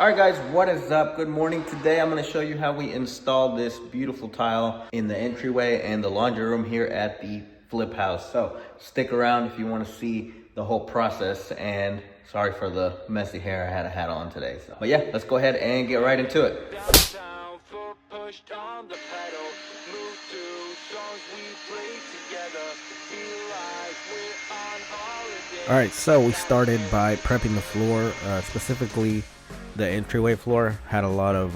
Alright guys, what is up? Good morning. Today I'm going to show you how we installed this beautiful tile in the entryway and the laundry room here at the flip house. So stick around if you want to see the whole process, and sorry for the messy hair, I had a hat on today. But yeah, let's go ahead and get right into it. Alright, so we started by prepping the floor, specifically the entryway floor. Had a lot of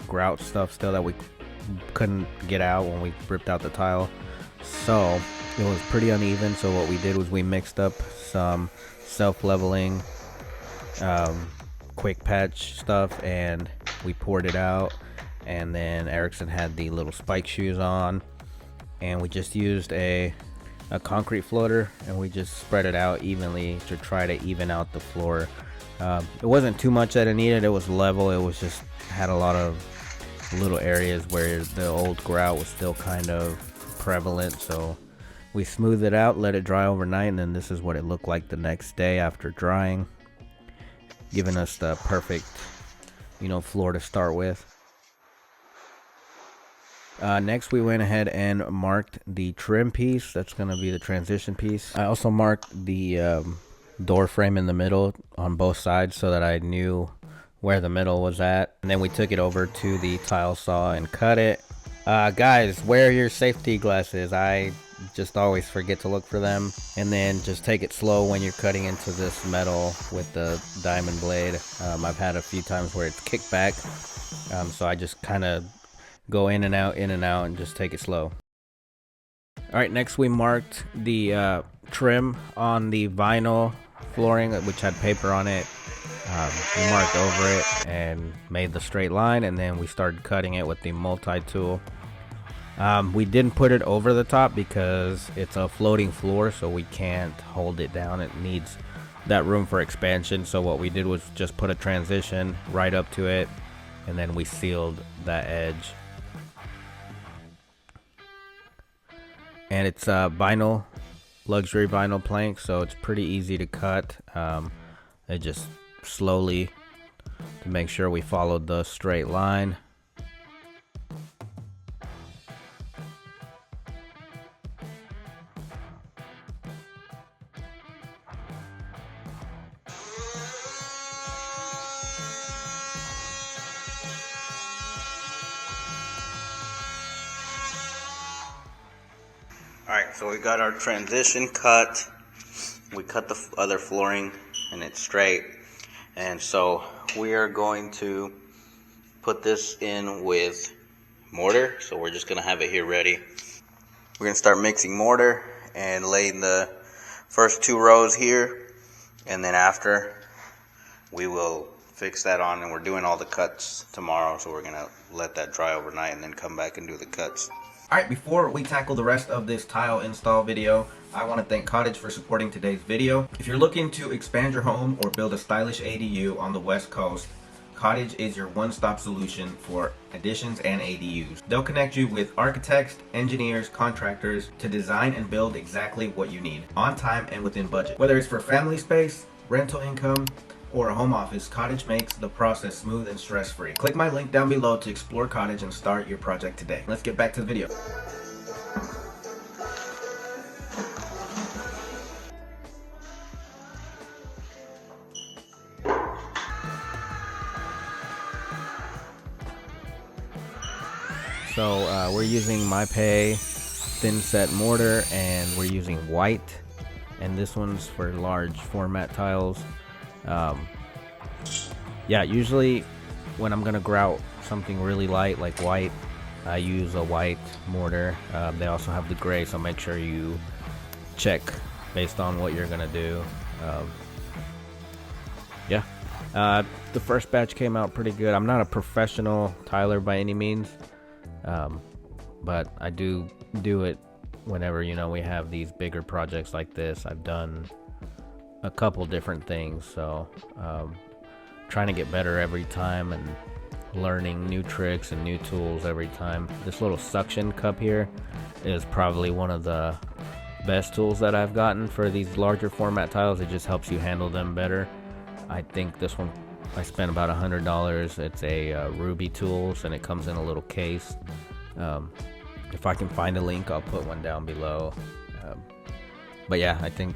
grout stuff still that we couldn't get out when we ripped out the tile, so it was pretty uneven. So what we did was we mixed up some self-leveling quick patch stuff and we poured it out, and then Erickson had the little spike shoes on, and we just used a concrete floater and we just spread it out evenly to try to even out the floor. It wasn't too much that it needed, it was level, it was just had a lot of little areas where the old grout was still kind of prevalent. So we smoothed it out, let it dry overnight, and then this is what it looked like the next day after drying, giving us the perfect, floor to start with. Next we went ahead and marked the trim piece. That's going to be the transition piece. I also marked the door frame in the middle on both sides so that I knew where the middle was at. And then we took it over to the tile saw and cut it. Guys, wear your safety glasses. I just always forget to look for them. And then just take it slow when you're cutting into this metal with the diamond blade. I've had a few times where it's kicked back, so I just kind of go in and out, and just take it slow. Alright, next we marked the trim on the vinyl flooring, which had paper on it. We marked over it and made the straight line, and then we started cutting it with the multi-tool. We didn't put it over the top because it's a floating floor, so we can't hold it down. It needs that room for expansion. So what we did was just put a transition right up to it, and then we sealed that edge. And it's vinyl, luxury vinyl plank, so it's pretty easy to cut. It just slowly to make sure we followed the straight line. Alright, so we got our transition cut. We cut the other flooring and it's straight. And so we are going to put this in with mortar. So we're just going to have it here ready. We're going to start mixing mortar and laying the first 2 rows here. And then after, we will fix that on, and we're doing all the cuts tomorrow. So we're going to let that dry overnight and then come back and do the cuts. Alright, before we tackle the rest of this tile install video, I want to thank Cottage for supporting today's video. If you're looking to expand your home or build a stylish ADU on the West Coast, Cottage is your one-stop solution for additions and ADUs. They'll connect you with architects, engineers, contractors to design and build exactly what you need, on time and within budget. Whether it's for family space, rental income, or a home office, Cottage makes the process smooth and stress-free. Click my link down below to explore Cottage and start your project today. Let's get back to the video. So we're using MyPay thin set mortar, and we're using white, and this one's for large format tiles. Yeah, usually when I'm gonna grout something really light like white, I use a white mortar. They also have the gray, so make sure you check based on what you're gonna do. Yeah, the first batch came out pretty good. I'm not a professional tiler by any means, but I do it whenever we have these bigger projects like this. I've done a couple different things, so trying to get better every time and learning new tricks and new tools every time. This little suction cup here is probably one of the best tools that I've gotten for these larger format tiles. It just helps you handle them better. I think this one I spent about $100. It's a Ruby Tools, and it comes in a little case. If I can find a link, I'll put one down below. But yeah, I think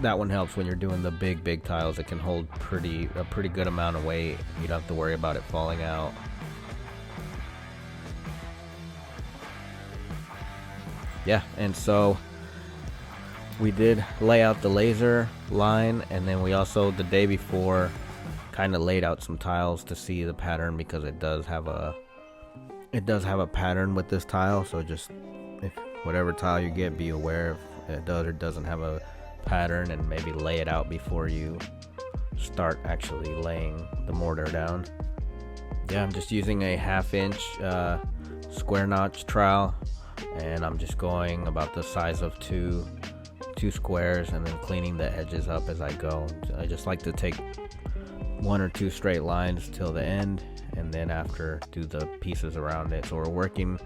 that one helps when you're doing the big tiles. It can hold a pretty good amount of weight. You don't have to worry about it falling out. Yeah, and so we did lay out the laser line, and then we also, the day before, kind of laid out some tiles to see the pattern, because it does have a pattern with this tile. So just, if whatever tile you get, be aware if it does or doesn't have a pattern, and maybe lay it out before you start actually laying the mortar down. Yeah, I'm just using a 1/2 inch square notch trowel, and I'm just going about the size of two squares, and then cleaning the edges up as I go. I just like to take 1 or 2 straight lines till the end, and then after do the pieces around it. So we're working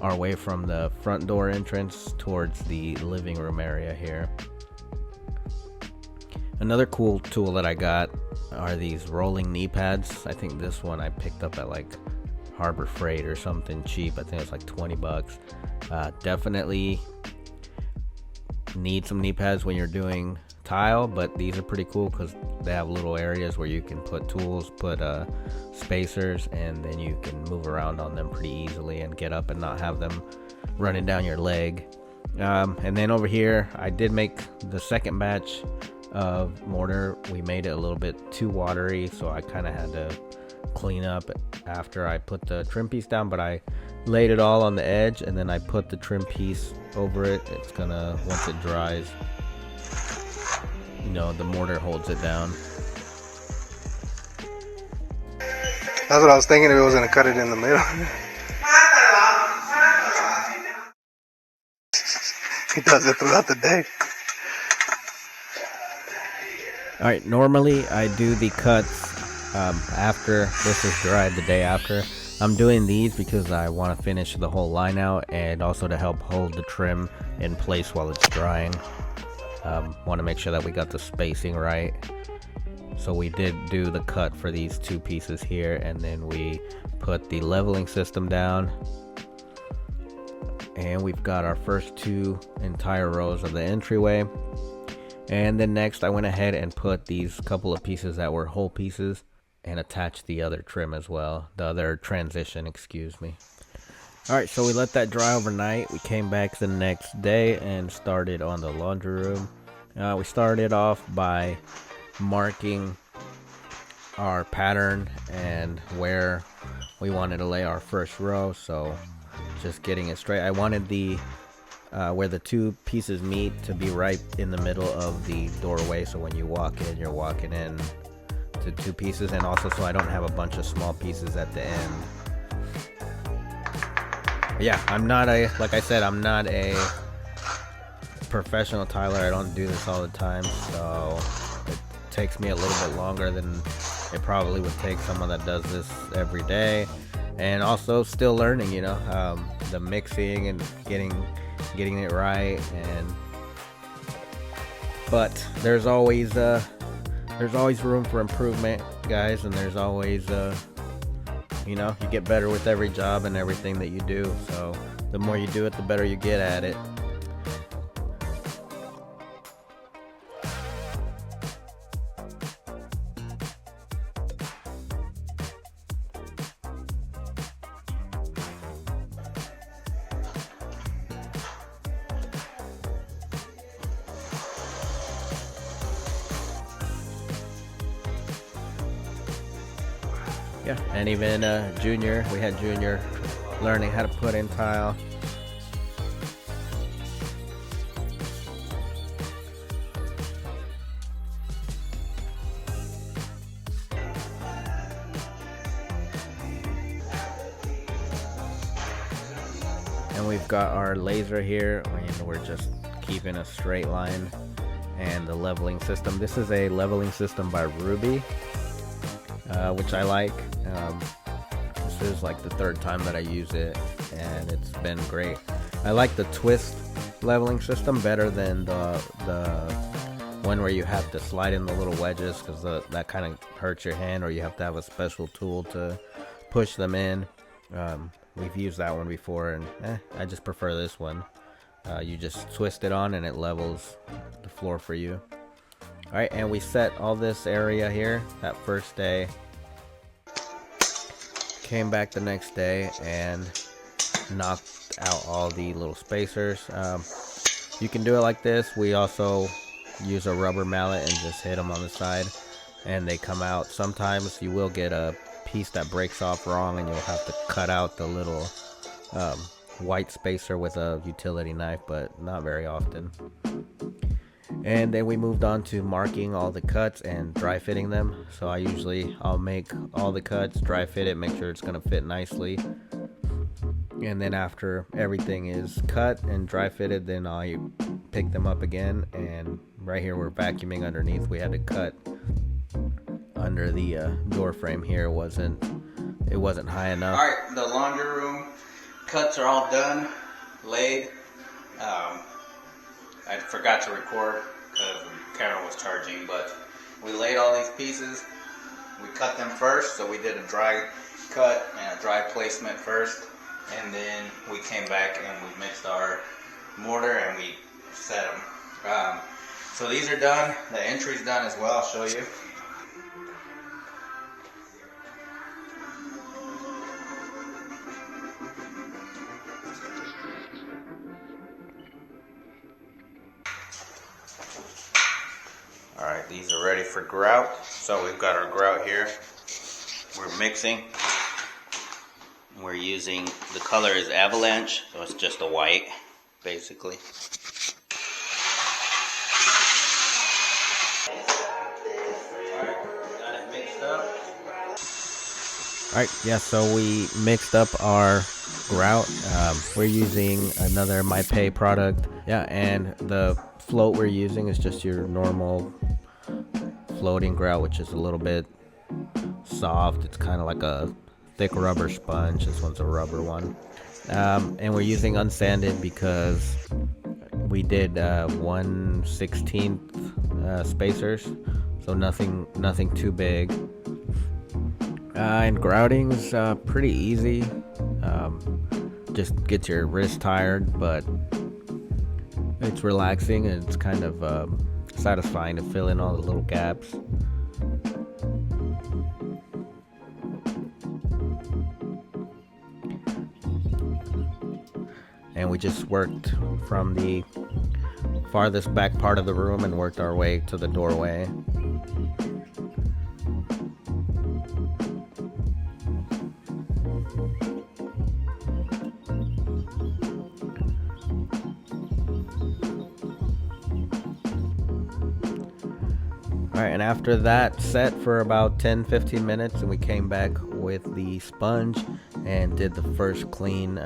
our way from the front door entrance towards the living room area here. Another cool tool that I got are these rolling knee pads. I think this one I picked up at like Harbor Freight or something cheap. I think it's like 20 bucks. Definitely need some knee pads when you're doing tile, but these are pretty cool because they have little areas where you can put tools, put spacers, and then you can move around on them pretty easily and get up and not have them running down your leg. And then over here, I did make the second batch of mortar. We made it a little bit too watery, so I kind of had to clean up after I put the trim piece down, but I laid it all on the edge, and then I put the trim piece over it. It's gonna, once it dries, you know, the mortar holds it down. That's what I was thinking, if it was gonna cut it in the middle. He does it throughout the day. Alright, normally I do the cuts after this is dried, the day after. I'm doing these because I want to finish the whole line out, and also to help hold the trim in place while it's drying. Want to make sure that we got the spacing right. So we did do the cut for these 2 pieces here, and then we put the leveling system down, and we've got our first 2 entire rows of the entryway. And then next I went ahead and put these couple of pieces that were whole pieces and attached the other trim as well, the other transition, excuse me. Alright, so we let that dry overnight. We came back the next day and started on the laundry room. We started off by marking our pattern and where we wanted to lay our first row, so just getting it straight. I wanted the where the 2 pieces meet to be right in the middle of the doorway, so when you walk in, you're walking in to 2 pieces, and also so I don't have a bunch of small pieces at the end. Yeah, I'm not a, like I said, I'm not a professional tiler. I don't do this all the time, so it takes me a little bit longer than it probably would take someone that does this every day. And also still learning, you know, the mixing and getting it right. And but there's always room for improvement, guys, and there's always you know, you get better with every job and everything that you do. So the more you do it, the better you get at it. Yeah, and even Junior, we had Junior learning how to put in tile. And we've got our laser here, and we're just keeping a straight line. And the leveling system. This is a leveling system by Ruby, which I like. This is like the 3rd time that I use it, and it's been great. I like the twist leveling system better than the one where you have to slide in the little wedges because that kind of hurts your hand, or you have to have a special tool to push them in. We've used that one before, and I just prefer this one. You just twist it on and it levels the floor for you. Alright, and we set all this area here that first day. Came back the next day and knocked out all the little spacers. You can do it like this. We also use a rubber mallet and just hit them on the side and they come out. Sometimes you will get a piece that breaks off wrong and you'll have to cut out the little white spacer with a utility knife, but not very often. And then we moved on to marking all the cuts and dry fitting them. So I'll make all the cuts, dry fit it, make sure it's going to fit nicely. And then after everything is cut and dry fitted, then I pick them up again. And right here we're vacuuming underneath. We had to cut under the door frame here. It wasn't high enough. Alright, the laundry room cuts are all done, laid. I forgot to record because the camera was charging, but we laid all these pieces. We cut them first, so we did a dry cut and a dry placement first, and then we came back and we mixed our mortar and we set them. So these are done. The entry's done as well. I'll show you. Alright, these are ready for grout. So we've got our grout here. We're mixing. We're using, the color is avalanche, so it's just a white, basically. Alright, got it mixed up. Alright, yeah, so we mixed up our grout. We're using another MyPay product. Yeah, and the float we're using is just your normal floating grout, which is a little bit soft. It's kind of like a thick rubber sponge. This one's a rubber one. And we're using unsanded because we did 1/16 spacers, so nothing too big. And grouting is pretty easy. Just gets your wrist tired, but it's relaxing and it's kind of satisfying to fill in all the little gaps. And we just worked from the farthest back part of the room and worked our way to the doorway. Alright, and after that set for about 10-15 minutes, and we came back with the sponge and did the first clean.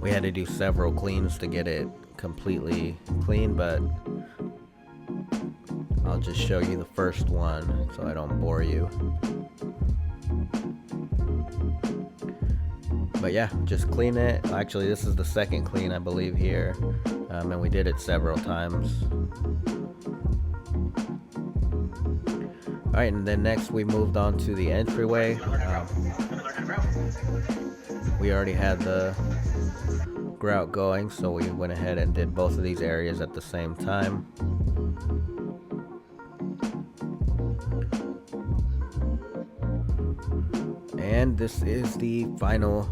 We had to do several cleans to get it completely clean, but I'll just show you the first one so I don't bore you. But yeah, just clean it. Actually, this is the second clean, I believe, here, and we did it several times. Alright, and then next we moved on to the entryway. We already had the grout going, so we went ahead and did both of these areas at the same time. And this is the final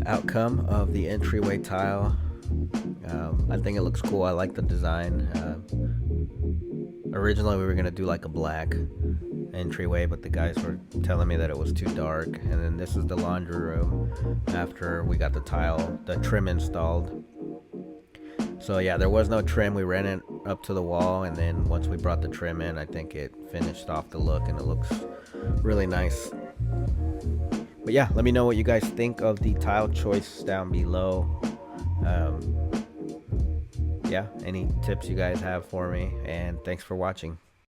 outcome of the entryway tile. I think it looks cool. I like the design. Originally we were gonna do like a black entryway, but the guys were telling me that it was too dark. And then this is the laundry room after we got the trim installed. So yeah, there was no trim. We ran it up to the wall, and then once we brought the trim in, I think it finished off the look, and it looks really nice. But yeah, let me know what you guys think of the tile choice down below. Yeah, any tips you guys have for me, and thanks for watching.